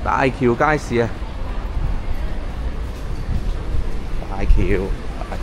大橋街市啊！大橋，大橋。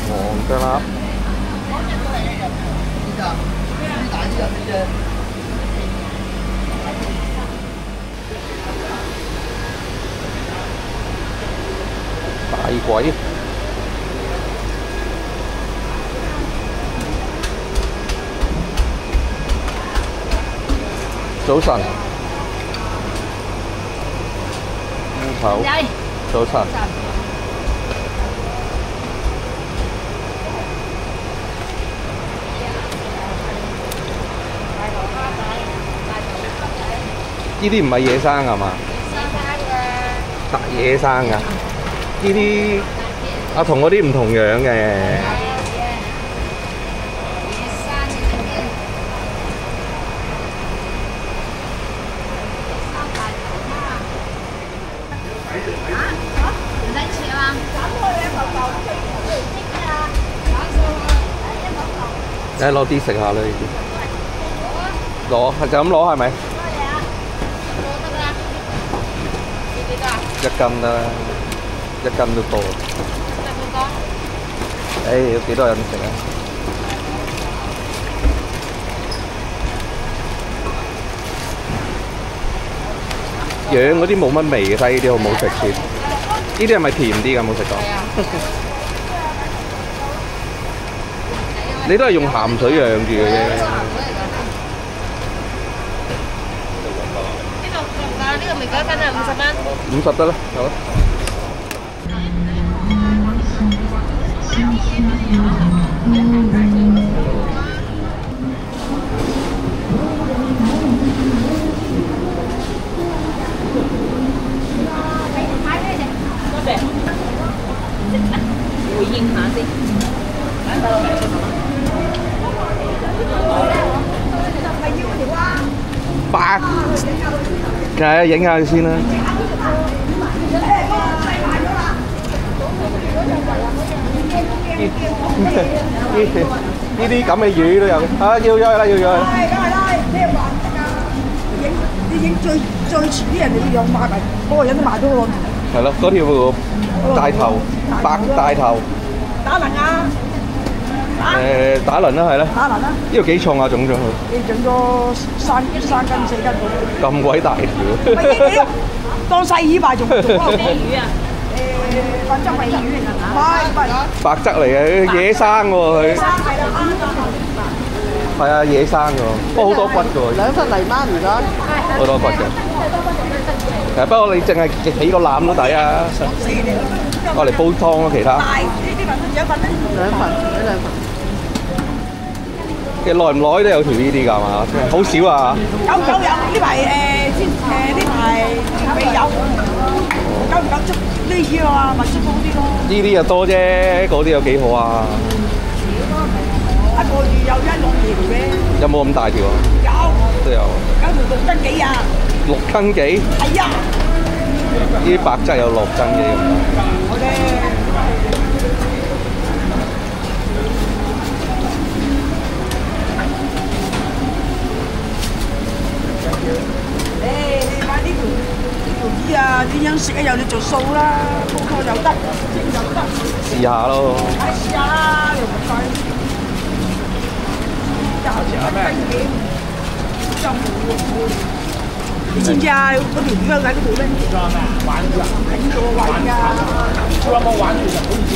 黃腳鴨。大鬼。早晨。烏頭。早晨。呢啲唔係野生㗎嘛？大野生㗎。呢啲啊同嗰啲唔同樣嘅。誒攞啲食下啦呢啲。攞就咁攞係咪？一斤啦，一斤都多。誒，有幾多人食啊？養嗰啲冇乜味嘅，睇呢啲好唔好食先？呢啲係咪甜啲㗎？冇食過。你都係用鹹水養住嘅啫。呢個咪9斤啊，50蚊。50得啦，好啦。回應下先。白，係啊，影下佢先啦。呢啲咁嘅魚都有啊，要咗啦，要咗啦。你影最前啲人哋要養賣埋，嗰個人都賣咗好耐。係咯，嗰條大頭白大頭。打輪啊！打輪啦，係啦。打輪啦。呢度幾重啊？種咗佢？你整咗3斤4斤咁鬼大條。當細魚賣仲咩魚啊？白質米魚嚟㗎。唔係白質嚟嘅，野生喎佢。係啊，野生㗎喎，不過好多骨㗎喎。2忽嚟媽唔該。好多骨嘅。不過你淨係起個攬都抵啊！我嚟煲湯咯，其他。大呢啲份有份咧。2份，有2份。其實耐唔耐都有條呢啲㗎嘛，好少啊。有呢排呢排未有，夠唔夠捉呢啲啊？咪捉好啲咯。呢啲就多啫，嗰啲有幾好啊？一個月有1、2條嘅。有冇咁大條啊？有。都有。有條6斤幾啊？6斤幾？係啊。呢啲白質有6斤幾咁大。好嘅。你買呢條魚啊，點樣食啊？有你做數啦，煲湯又得，蒸又得。試下咯。試下啦，又唔使。你知唔知啊？嗰條魚喺嗰度咧。玩魚啊！喺呢度玩㗎。仲有冇玩魚啊？好意思。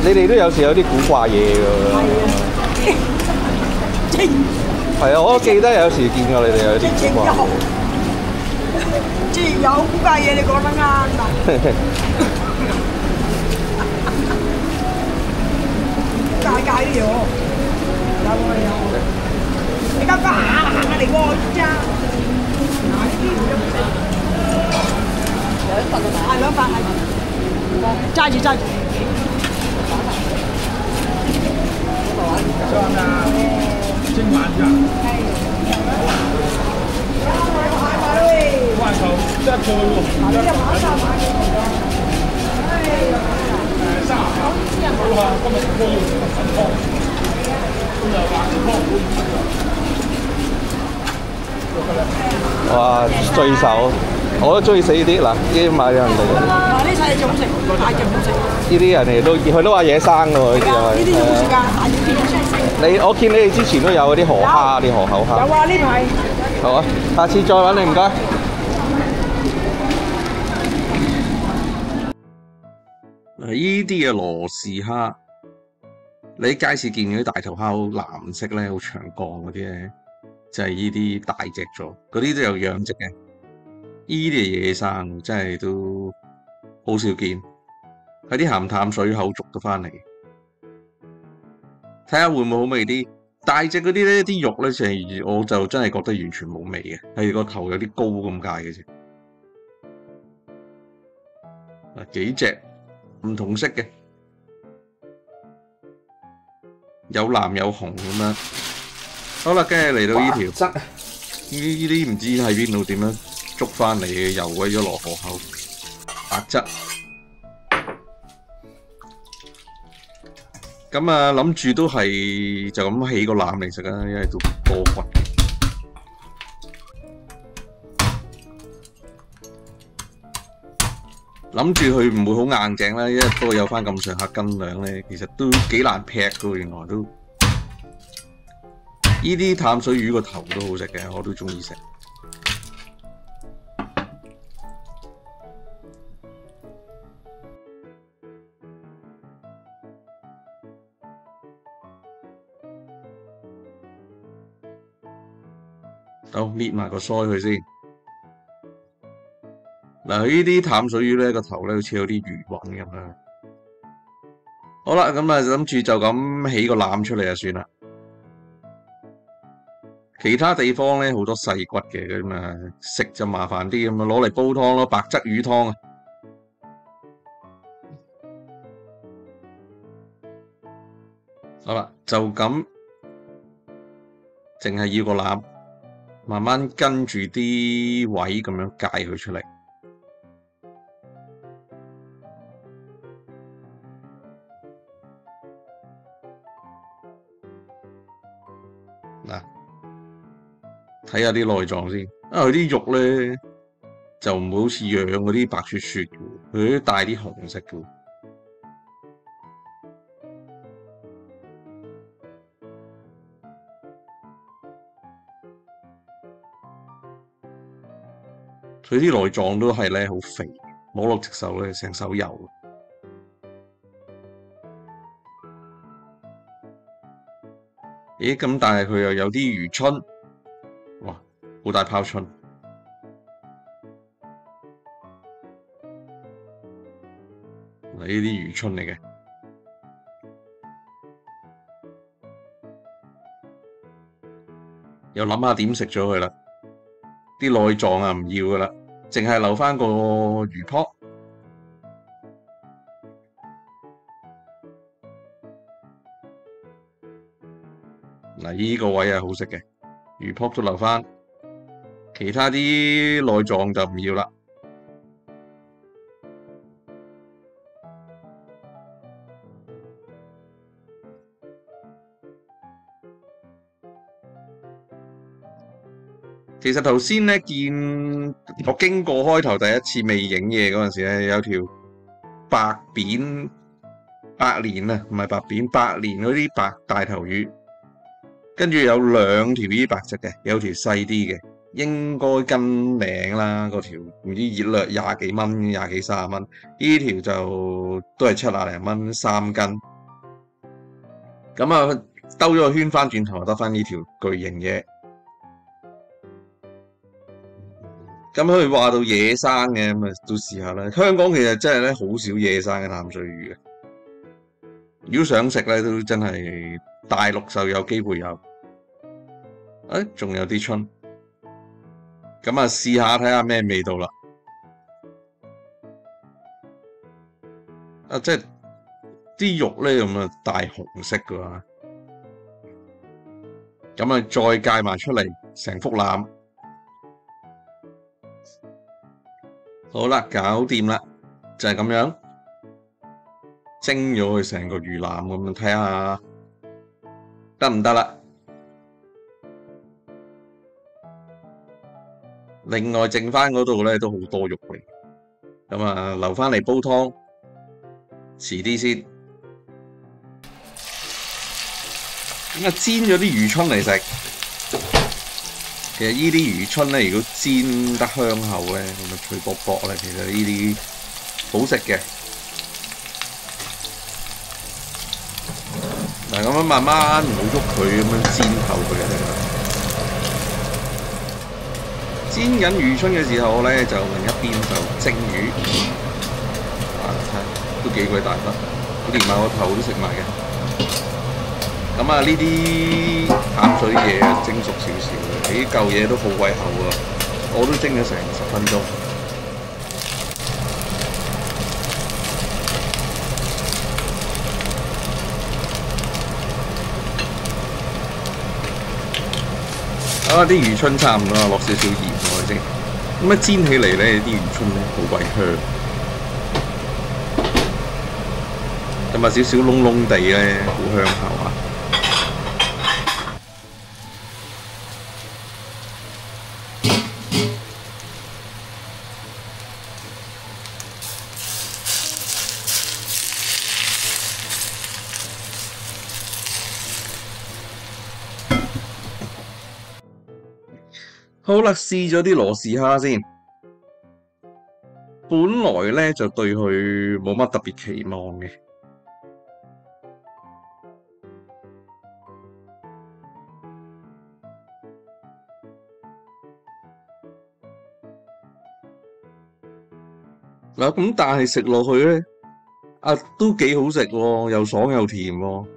你哋都有時有啲古怪嘢㗎。係啊，我都記得有時見過你哋有啲古怪。即係有古怪嘢，你講得啱㗎。界啲嘢喎，有啊有。你家行下嚟喎，知啊？嗱呢啲2份啊，2份係。揸住。裝啊，蒸鰻㗎。係。罐頭1個喎。呢個馬上買嘅。哇！最手，我都中意食呢啲嗱，呢啲買人哋。嗱，呢細隻好食，大隻唔好食。呢啲人哋都佢都話野生㗎喎，呢啲係。呢啲好食㗎，大隻啲好食。我見你哋之前都有嗰啲河蝦，啲河口蝦。有啊，呢排。好啊，下次再揾你，唔該。嗱，依啲嘅羅氏蝦，你喺街市見嗰啲大頭蝦好藍色咧，好長槓嗰啲咧，就係依啲大隻咗，嗰啲都有養殖嘅。依啲係野生，真係都好少見。喺啲鹹淡水口捉到翻嚟，睇下會唔會好味啲。大隻嗰啲咧，啲肉咧我就真係覺得完全冇味嘅，係個頭有啲高咁解嘅啫。嗱，幾隻唔同色嘅，有藍有紅咁樣。好啦，跟住嚟到呢條，呢啲唔知喺邊度點樣捉翻嚟嘅，游鬼咗落河口。白質。咁啊，諗住都係就咁起個腩嚟食啦，因為都多骨嘅。諗住佢唔會好硬淨啦，因為不過有翻咁上下斤兩咧，其實都幾難劈噶，原來都。呢啲淡水魚個頭都好食嘅，我都中意食。好，搣埋個腮佢先。嗱，呢啲淡水魚咧個頭咧好似有啲魚雲咁樣。好啦，咁啊諗住就咁起個腩出嚟就算啦。其他地方咧好多細骨嘅咁啊，食就麻煩啲咁啊，攞嚟煲湯咯，白質魚湯啊。好啦，就咁，淨係要個腩。慢慢跟住啲位咁樣界佢出嚟。嗱，睇下啲內臟先。佢啲肉咧就唔會好似養嗰啲白雪雪嘅，佢都帶啲紅色嘅。佢啲內臟都係咧好肥，摸落隻手咧成手油。咦，咁但係佢又有啲魚春，哇，好大泡春。嗱，呢啲魚春嚟嘅，又諗下點食咗佢啦。啲內臟啊唔要噶啦，淨係留翻個魚泡。嗱，呢個位係好食嘅，魚泡都留翻，其他啲內臟就唔要啦。其實頭先咧見我經過開頭第一次未影嘢嗰陣時咧，有條白扁白鰭啊，唔係白扁白鰭嗰啲白大頭魚，跟住有兩條呢啲白質嘅，有條細啲嘅，應該斤名啦，嗰條唔知熱略廿幾蚊、廿幾30蚊，呢條就都係70零蚊3斤。咁啊兜咗個圈翻轉頭，得翻呢條巨型嘢。咁佢話到野生嘅，咁啊都試下啦。香港其實真係咧好少野生嘅淡水魚嘅，如果想食咧都真係大陸就有機會有。仲有啲春，咁啊試下睇下咩味道啦。即係啲肉咧咁啊大紅色㗎嘛，咁啊再介埋出嚟成幅腩。好啦，搞掂啦，就係咁樣。蒸咗佢成個魚腩咁樣，睇下得唔得啦？另外剩翻嗰度咧都好多肉嚟，咁啊留翻嚟煲湯，遲啲先。咁啊煎咗啲魚春嚟食，其實呢啲魚春咧，如果煎得香口咧，咁啊脆卜卜咧，其實呢啲好食嘅。嗱，咁樣慢慢唔好喐佢，咁樣煎透佢就得啦。煎緊魚春嘅時候咧，就另一邊就蒸魚，都幾鬼大粒，我連埋個頭都食埋嘅。咁啊，呢啲淡水嘢啊，蒸熟少少嘅，呢嚿嘢都好鬼厚啊，我都蒸咗成10分鐘。啊！啲魚春差唔多啦，落少少鹽落去先。咁啊煎起嚟咧，啲魚春咧好鬼香，同埋少少燶燶地咧，好香口啊！好啦，試咗啲羅氏蝦先。本來咧就對佢冇乜特別期望嘅，嗱咁但係食落去咧，都幾好食喎，又爽又甜喎。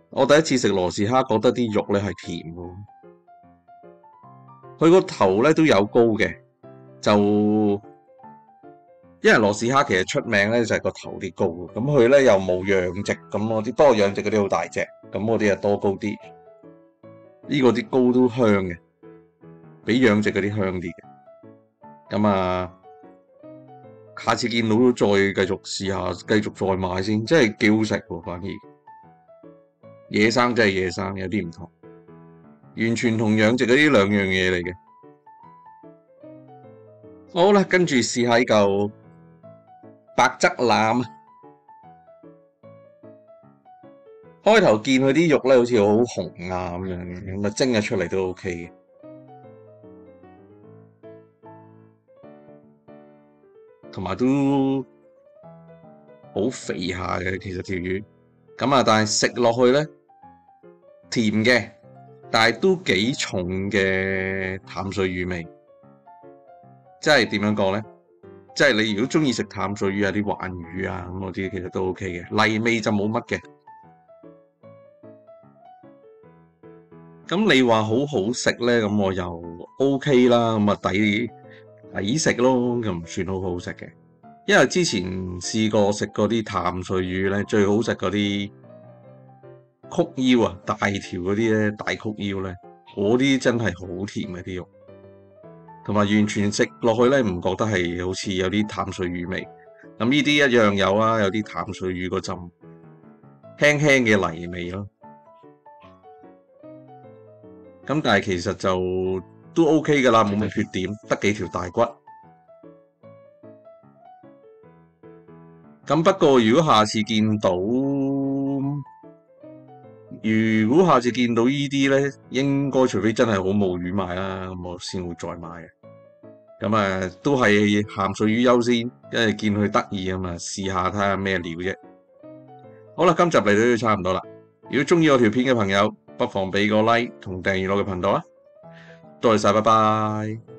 我第一次食羅氏蝦，覺得啲肉咧係甜喎。佢個頭咧都有膏嘅，就因為羅氏蝦其實出名咧就係個頭啲膏，咁佢咧又冇養殖咁嗰啲，不過養殖嗰啲好大隻，咁嗰啲啊多膏啲。呢個啲膏都香嘅，比養殖嗰啲香啲嘅。咁啊，下次見到都再繼續試下，繼續再買先，真係幾好食喎。反而野生真係野生，有啲唔同。完全同養殖嗰啲兩樣嘢嚟嘅。好啦，跟住試下呢嚿白側腩。開頭見佢啲肉咧，好似好紅啊咁樣，咁啊蒸咗出嚟都 OK 嘅。同埋都好肥下嘅，其實條魚。咁啊，但係食落去咧，甜嘅。但係都幾重嘅淡水魚味，即係點樣講咧？即係你如果中意食淡水魚啊、啲環魚啊咁嗰啲，其實都 OK 嘅。泥味就冇乜嘅。咁你話好好食咧，咁我又 OK 啦，咁啊抵食咯，又唔算好好食嘅。因為之前試過食嗰啲淡水魚咧，最好食嗰啲曲腰啊，大條嗰啲咧，大曲腰咧，嗰啲真係好甜嘅啲肉，同埋完全食落去咧，唔覺得係好似有啲淡水魚味。咁呢啲一樣有啊，有啲淡水魚嗰陣輕輕嘅泥味咯。咁但係其實就都 OK 噶啦，冇乜缺點，得幾條大骨。咁不過如果下次見到呢啲咧，應該除非真係好冇魚賣啦，咁我先會再買嘅。咁啊，都係鹹水魚優先，因為見佢得意啊嘛，試下睇下咩料啫。好啦，今集嚟到都差唔多啦。如果中意我條片嘅朋友，不妨俾個 like 同訂閱我嘅頻道啊。多謝晒，拜拜。